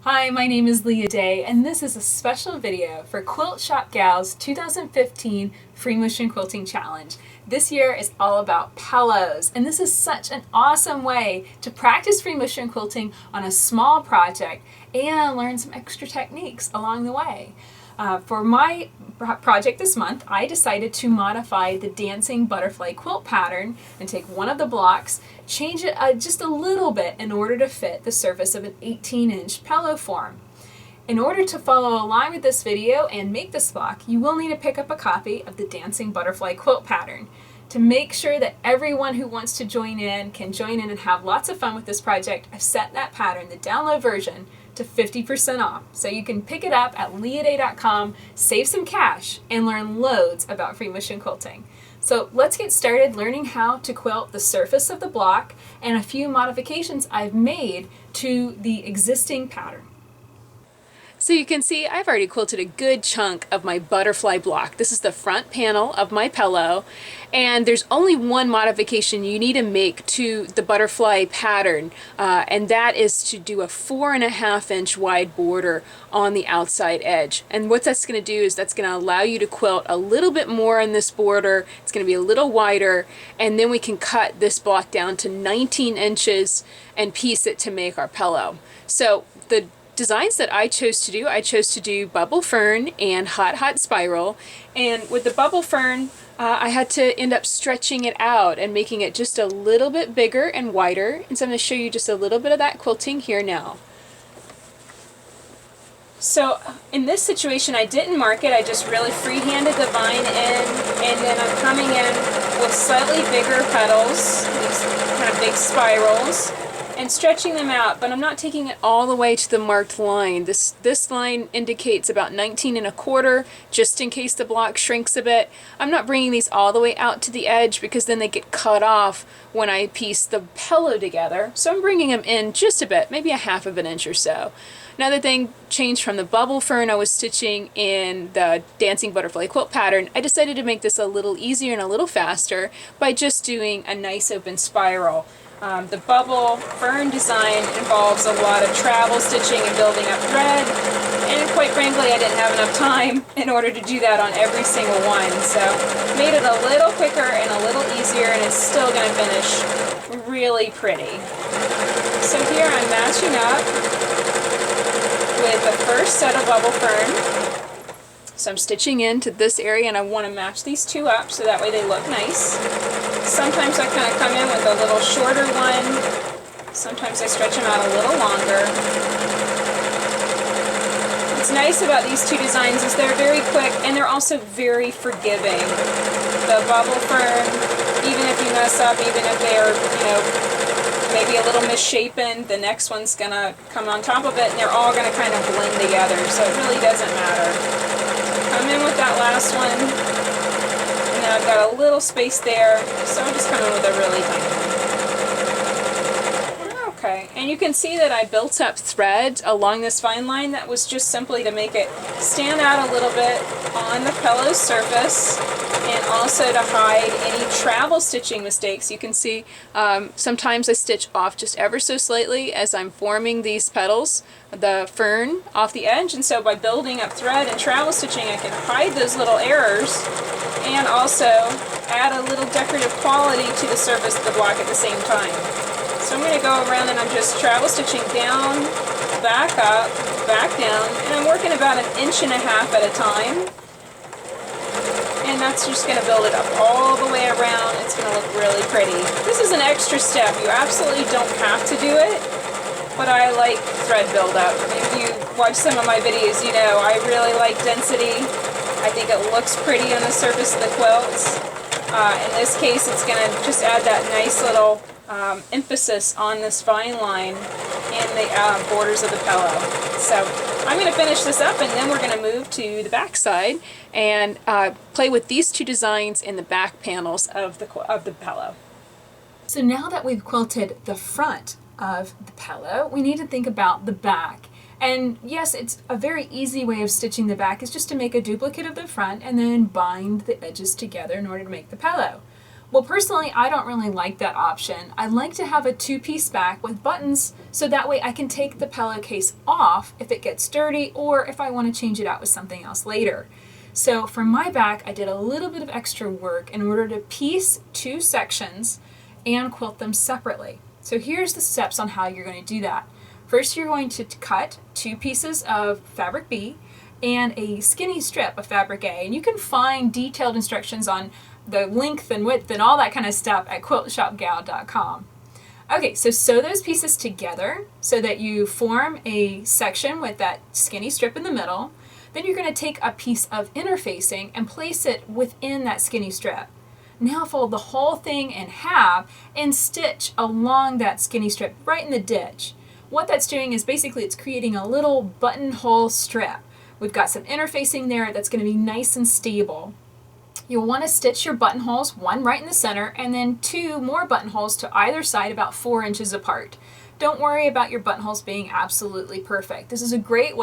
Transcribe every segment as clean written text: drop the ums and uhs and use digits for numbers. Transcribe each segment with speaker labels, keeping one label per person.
Speaker 1: Hi, my name is Leah Day, and this is a special video for Quilt Shop Gal's 2015 Free Motion Quilting Challenge. This year is all about pillows, and this is such an awesome way to practice free motion quilting on a small project and learn some extra techniques along the way. For my project this month, I decided to modify the dancing butterfly quilt pattern and take one of the blocks, change it just a little bit in order to fit the surface of an 18-inch pillow form. In order to follow along with this video and make this block, you will need to pick up a copy of the dancing butterfly quilt pattern. To make sure that everyone who wants to join in can join in and have lots of fun with this project, I've set that pattern, the download version, to 50% off. So you can pick it up at leahday.com, save some cash, and learn loads about free motion quilting. So let's get started learning how to quilt the surface of the block and a few modifications I've made to the existing pattern. So you can see I've already quilted a good chunk of my butterfly block. This is the front panel of my pillow, and there's only one modification you need to make to the butterfly pattern, and that is to do a 4.5-inch wide border on the outside edge. And what that's going to do is that's going to allow you to quilt a little bit more on this border. It's going to be a little wider, and then we can cut this block down to 19 inches and piece it to make our pillow. So the designs that I chose to do bubble fern and hot spiral, and with the bubble fern I had to end up stretching it out and making it just a little bit bigger and wider, and so I'm going to show you just a little bit of that quilting here now. So in this situation I didn't mark it, I just really free-handed the vine in, and then I'm coming in with slightly bigger petals, these kind of big spirals, and stretching them out, but I'm not taking it all the way to the marked line. This line indicates about 19.25, just in case the block shrinks a bit. I'm not bringing these all the way out to the edge because then they get cut off when I piece the pillow together. So I'm bringing them in just a bit, maybe a 1/2 inch or so. Another thing changed from the bubble fern I was stitching in the dancing butterfly quilt pattern. I decided to make this a little easier and a little faster by just doing a nice open spiral. The bubble fern design involves a lot of travel stitching and building up thread, and quite frankly I didn't have enough time in order to do that on every single one, so made it a little quicker and a little easier, and it's still going to finish really pretty. So here I'm matching up with the first set of bubble fern. So I'm stitching into this area, and I want to match these two up so that way they look nice. Sometimes I kind of come in with a little shorter one. Sometimes I stretch them out a little longer. What's nice about these two designs is they're very quick, and they're also very forgiving. The bubble fern, even if you mess up, even if they're, maybe a little misshapen, the next one's going to come on top of it, and they're all going to kind of blend together, so it really doesn't matter. Come in with that last one, and then I've got a little space there, so I'm just coming with a really tiny one. Okay, and you can see that I built up thread along this fine line. That was just simply to make it stand out a little bit on the pillow's surface, and also to hide any travel stitching mistakes. You can see sometimes I stitch off just ever so slightly as I'm forming these petals, the fern, off the edge, and so by building up thread and travel stitching I can hide those little errors and also add a little decorative quality to the surface of the block at the same time. So I'm going to go around and I'm just travel stitching down, back up, back down, and I'm working about 1.5 inches at a time. And that's just going to build it up all the way around. It's going to look really pretty. This is an extra step. You absolutely don't have to do it, but I like thread buildup. If you watch some of my videos, you know I really like density. I think it looks pretty on the surface of the quilts. In this case, it's going to just add that nice little emphasis on this fine line in the borders of the pillow. So I'm going to finish this up, and then we're going to move to the back side and play with these two designs in the back panels of the pillow. So now that we've quilted the front of the pillow, we need to think about the back. And yes, it's a very easy way of stitching the back is just to make a duplicate of the front and then bind the edges together in order to make the pillow. Well, personally, I don't really like that option. I like to have a two-piece back with buttons so that way I can take the pillowcase off if it gets dirty or if I want to change it out with something else later. So for my back, I did a little bit of extra work in order to piece two sections and quilt them separately. So here's the steps on how you're going to do that. First, you're going to cut two pieces of fabric B and a skinny strip of fabric A, and you can find detailed instructions on the length and width and all that kind of stuff at quiltshopgal.com. Okay, so sew those pieces together so that you form a section with that skinny strip in the middle. Then you're going to take a piece of interfacing and place it within that skinny strip. Now fold the whole thing in half and stitch along that skinny strip right in the ditch. What that's doing is basically it's creating a little buttonhole strip. We've got some interfacing there that's going to be nice and stable. You'll want to stitch your buttonholes, one right in the center, and then two more buttonholes to either side about 4 inches apart. Don't worry about your buttonholes being absolutely perfect. This is a great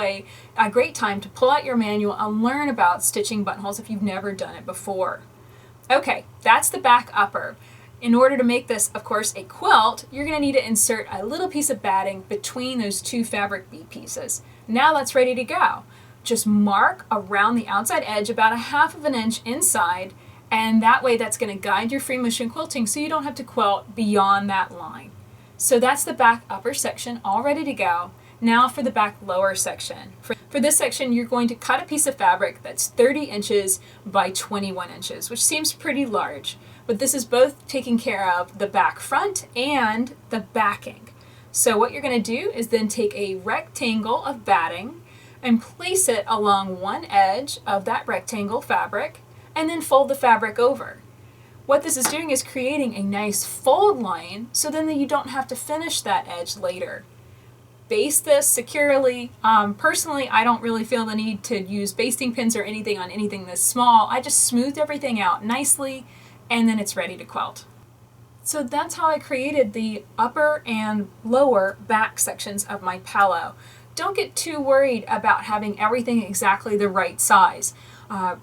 Speaker 1: time to pull out your manual and learn about stitching buttonholes if you've never done it before. Okay, that's the back upper. In order to make this, of course, a quilt, you're going to need to insert a little piece of batting between those two fabric B pieces. Now that's ready to go. Just mark around the outside edge about 1/2 inch inside, and that way that's going to guide your free motion quilting so you don't have to quilt beyond that line. So that's the back upper section all ready to go. Now for the back lower section. For this section, you're going to cut a piece of fabric that's 30 inches by 21 inches, which seems pretty large, but this is both taking care of the back front and the backing. So what you're going to do is then take a rectangle of batting and place it along one edge of that rectangle fabric, and then fold the fabric over. What this is doing is creating a nice fold line so then that you don't have to finish that edge later. Baste this securely. Personally, I don't really feel the need to use basting pins or anything on anything this small. I just smoothed everything out nicely, and then it's ready to quilt. So that's how I created the upper and lower back sections of my pillow. Don't get too worried about having everything exactly the right size.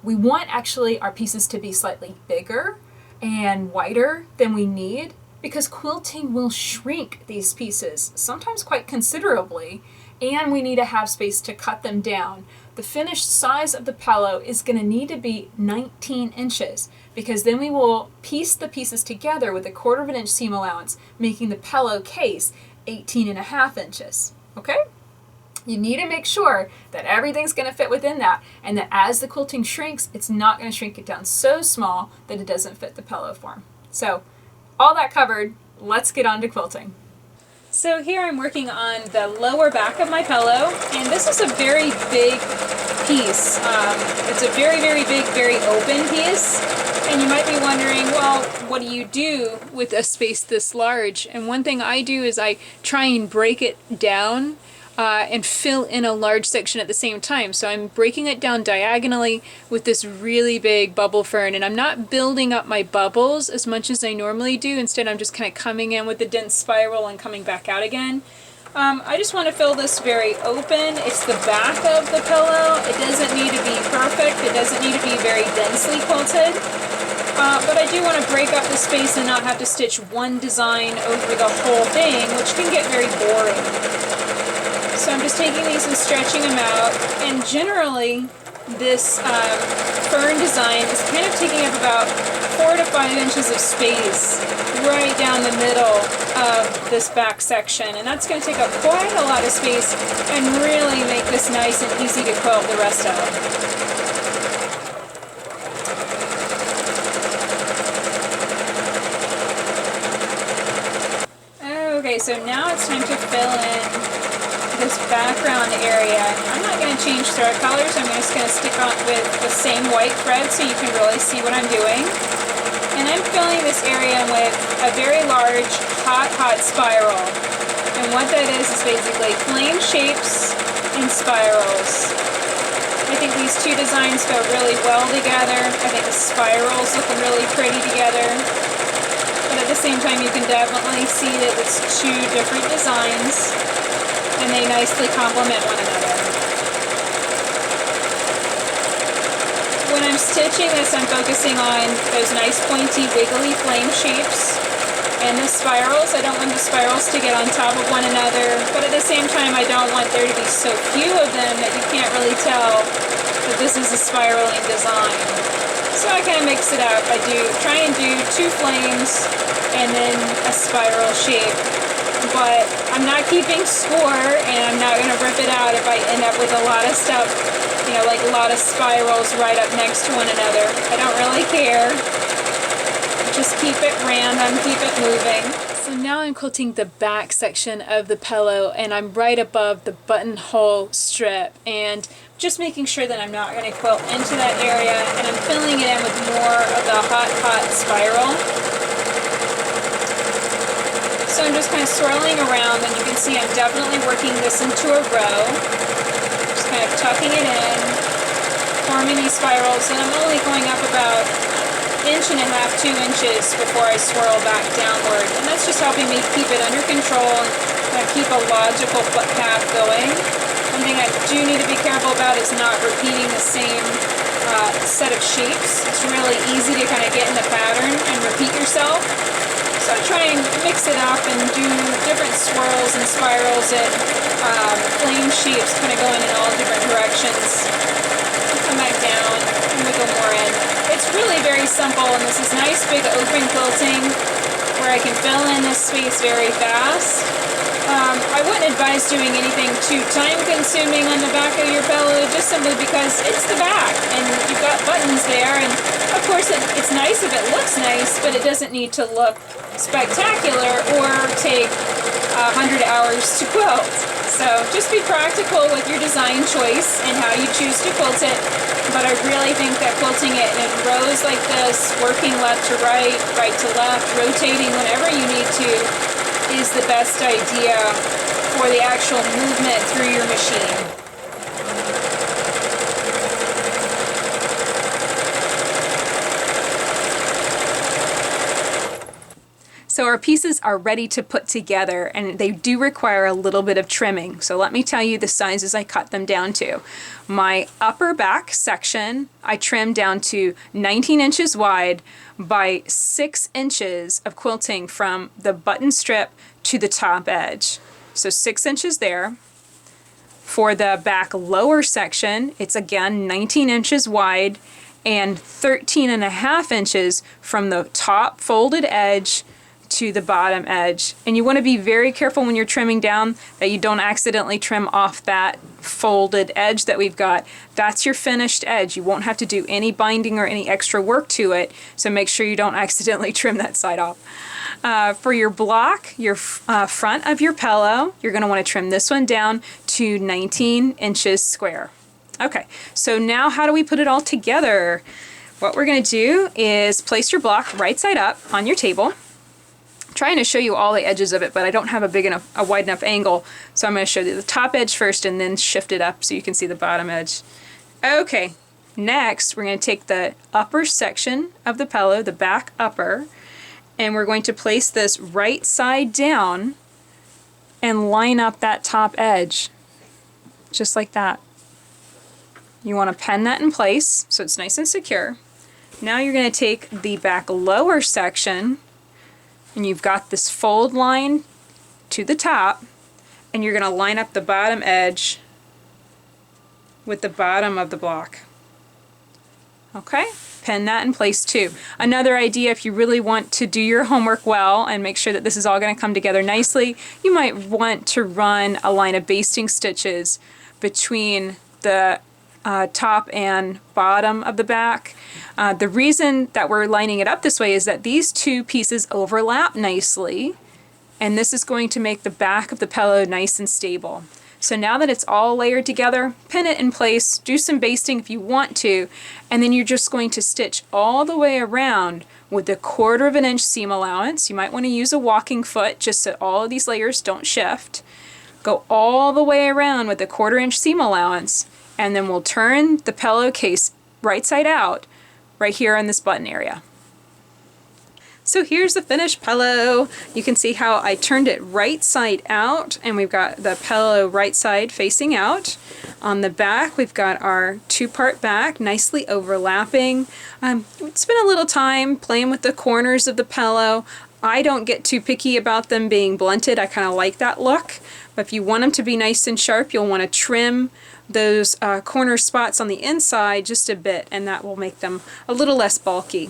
Speaker 1: We want actually our pieces to be slightly bigger and wider than we need because quilting will shrink these pieces, sometimes quite considerably, and we need to have space to cut them down. The finished size of the pillow is going to need to be 19 inches because then we will piece the pieces together with a 1/4 inch seam allowance, making the pillow case 18.5 inches. Okay? You need to make sure that everything's going to fit within that, and that as the quilting shrinks, it's not going to shrink it down so small that it doesn't fit the pillow form. So, all that covered, let's get on to quilting. So here I'm working on the lower back of my pillow, and this is a very big piece. It's a very, very big, very open piece, and you might be wondering, well, what do you do with a space this large? And one thing I do is I try and break it down and fill in a large section at the same time. So I'm breaking it down diagonally with this really big bubble fern, and I'm not building up my bubbles as much as I normally do. Instead, I'm just kind of coming in with the dense spiral and coming back out again. I just want to fill this very open. It's the back of the pillow. It doesn't need to be perfect. It doesn't need to be very densely quilted. But I do want to break up the space and not have to stitch one design over the whole thing, which can get very boring. So I'm just taking these and stretching them out, and generally this fern design is kind of taking up about 4 to 5 inches of space right down the middle of this back section, and that's going to take up quite a lot of space and really make this nice and easy to quilt the rest of. Okay, so now it's time to fill in this background area. I'm not going to change thread colors. I'm just going to stick on with the same white thread so you can really see what I'm doing. And I'm filling this area with a very large hot spiral. And what that is basically flame shapes and spirals. I think these two designs go really well together. I think the spirals look really pretty together. But at the same time, you can definitely see that it's two different designs, and they nicely complement one another. When I'm stitching this, I'm focusing on those nice pointy wiggly flame shapes. And the spirals, I don't want the spirals to get on top of one another, but at the same time I don't want there to be so few of them that you can't really tell that this is a spiraling design. So I kind of mix it up. I try and do 2 flames and then a spiral shape. But I'm not keeping score, and I'm not going to rip it out if I end up with a lot of stuff, you know, like a lot of spirals right up next to one another. I don't really care. Just keep it random, keep it moving. So now I'm quilting the back section of the pillow, and I'm right above the buttonhole strip, and just making sure that I'm not going to quilt into that area, and I'm filling it in with more of the hot spiral. So I'm just kind of swirling around, and you can see I'm definitely working this into a row. Just kind of tucking it in, forming these spirals, and I'm only going up about 1.5 inches, 2 inches before I swirl back downward. And that's just helping me keep it under control and kind of keep a logical foot path going. One thing I do need to be careful about is not repeating the same set of shapes. It's really easy to kind of get in the pattern and repeat yourself. So I try and mix it up and do different swirls and spirals and flame shapes kind of going in all different directions. Come back down and wiggle more in. It's really very simple, and this is nice big open quilting where I can fill in this space very fast. I wouldn't advise doing anything too time consuming on the back of your pillow, just simply because it's the back and you've got buttons there, and of course it's nice if it looks nice, but it doesn't need to look spectacular or take 100 hours to quilt. So just be practical with your design choice and how you choose to quilt it. But I really think that quilting it in rows like this, working left to right, right to left, rotating whenever you need to, is the best idea for the actual movement through your machine. So our pieces are ready to put together, and they do require a little bit of trimming. So let me tell you the sizes I cut them down to. My upper back section I trimmed down to 19 inches wide by 6 inches of quilting from the button strip to the top edge. So 6 inches there. For the back lower section, it's again 19 inches wide and 13.5 inches from the top folded edge to the bottom edge. And you want to be very careful when you're trimming down that you don't accidentally trim off that folded edge that we've got. That's your finished edge. You won't have to do any binding or any extra work to it, so make sure you don't accidentally trim that side off. For your block, your front of your pillow, you're going to want to trim this one down to 19 inches square. Okay, so now how do we put it all together? What we're going to do is place your block right side up on your table. Trying to show you all the edges of it, but I don't have a wide enough angle, so I'm going to show you the top edge first and then shift it up so you can see the bottom edge. Okay, next we're going to take the upper section of the pillow, the back upper, and we're going to place this right side down and line up that top edge, just like that. You want to pen that in place so it's nice and secure. Now you're going to take the back lower section, and you've got this fold line to the top, and you're going to line up the bottom edge with the bottom of the block. Okay, pen that in place too. Another idea, if you really want to do your homework well and make sure that this is all going to come together nicely, you might want to run a line of basting stitches between the top and bottom of the back. The reason that we're lining it up this way is that these two pieces overlap nicely, and this is going to make the back of the pillow nice and stable. So now that it's all layered together, pin it in place, do some basting if you want to, and then you're just going to stitch all the way around with a 1/4 inch seam allowance. You might want to use a walking foot just so all of these layers don't shift. Go all the way around with a 1/4 inch seam allowance, and then we'll turn the pillowcase right side out right here in this button area.
Speaker 2: So here's the finished pillow. You can see how I turned it right side out, and we've got the pillow right side facing out. On the back, we've got our two-part back, nicely overlapping. Spent a little time playing with the corners of the pillow. I don't get too picky about them being blunted. I kind of like that look. But if you want them to be nice and sharp, you'll want to trim those corner spots on the inside just a bit, and that will make them a little less bulky.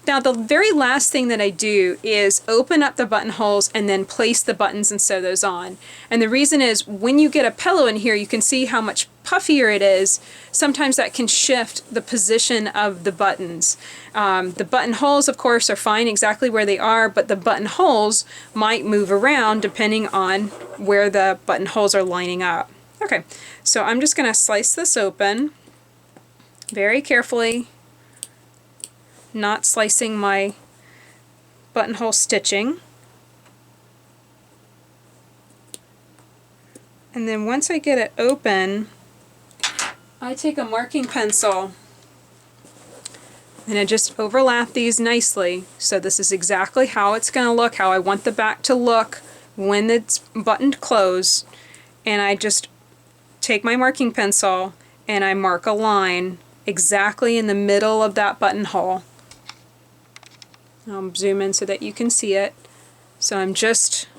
Speaker 2: Now the very last thing that I do is open up the buttonholes and then place the buttons and sew those on. And the reason is when you get a pillow in here, you can see how much puffier it is. Sometimes that can shift the position of the buttons. The buttonholes, of course, are fine exactly where they are, but the buttonholes might move around depending on where the buttonholes are lining up. Okay, so I'm just going to slice this open very carefully, not slicing my buttonhole stitching. And then once I get it open, I take a marking pencil and I just overlap these nicely. So this is exactly how it's going to look, how I want the back to look when it's buttoned closed. And I just take my marking pencil and I mark a line exactly in the middle of that buttonhole. I'll zoom in so that you can see it. So I'm just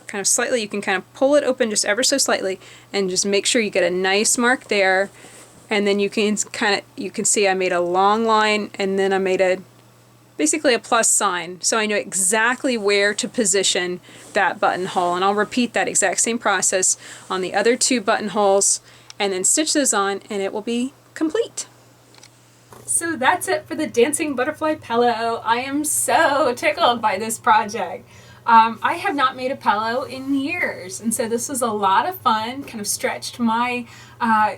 Speaker 2: kind of slightly, you can kind of pull it open just ever so slightly and just make sure you get a nice mark there. And then you can see I made a long line and then I made basically a plus sign. So I know exactly where to position that buttonhole, and I'll repeat that exact same process on the other two buttonholes and then stitch those on and it will be complete.
Speaker 1: So that's it for the dancing butterfly pillow. I am so tickled by this project. I have not made a pillow in years, and so this was a lot of fun, kind of stretched my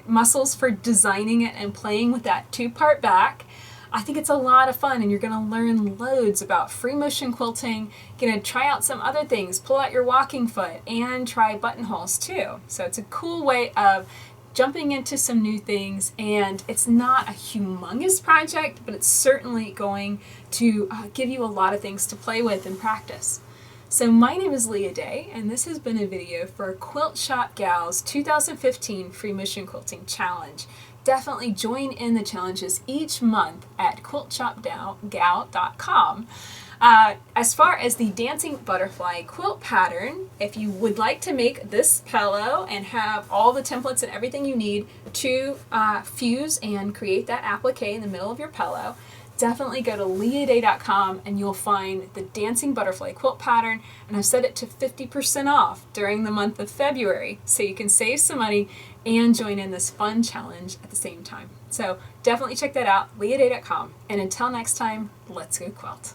Speaker 1: muscles for designing it and playing with that two-part back. I think it's a lot of fun, and you're going to learn loads about free motion quilting. You're going to try out some other things, pull out your walking foot, and try buttonholes too. So it's a cool way of jumping into some new things, and it's not a humongous project, but it's certainly going to give you a lot of things to play with and practice. So my name is Leah Day, and this has been a video for Quilt Shop Gals 2015 Free Motion Quilting Challenge. Definitely join in the challenges each month at quiltshopgal.com. As far as the dancing butterfly quilt pattern, if you would like to make this pillow and have all the templates and everything you need to fuse and create that applique in the middle of your pillow, definitely go to leahday.com and you'll find the dancing butterfly quilt pattern, and I've set it to 50% off during the month of February, so you can save some money and join in this fun challenge at the same time. So definitely check that out, leahday.com, and until next time, let's go quilt.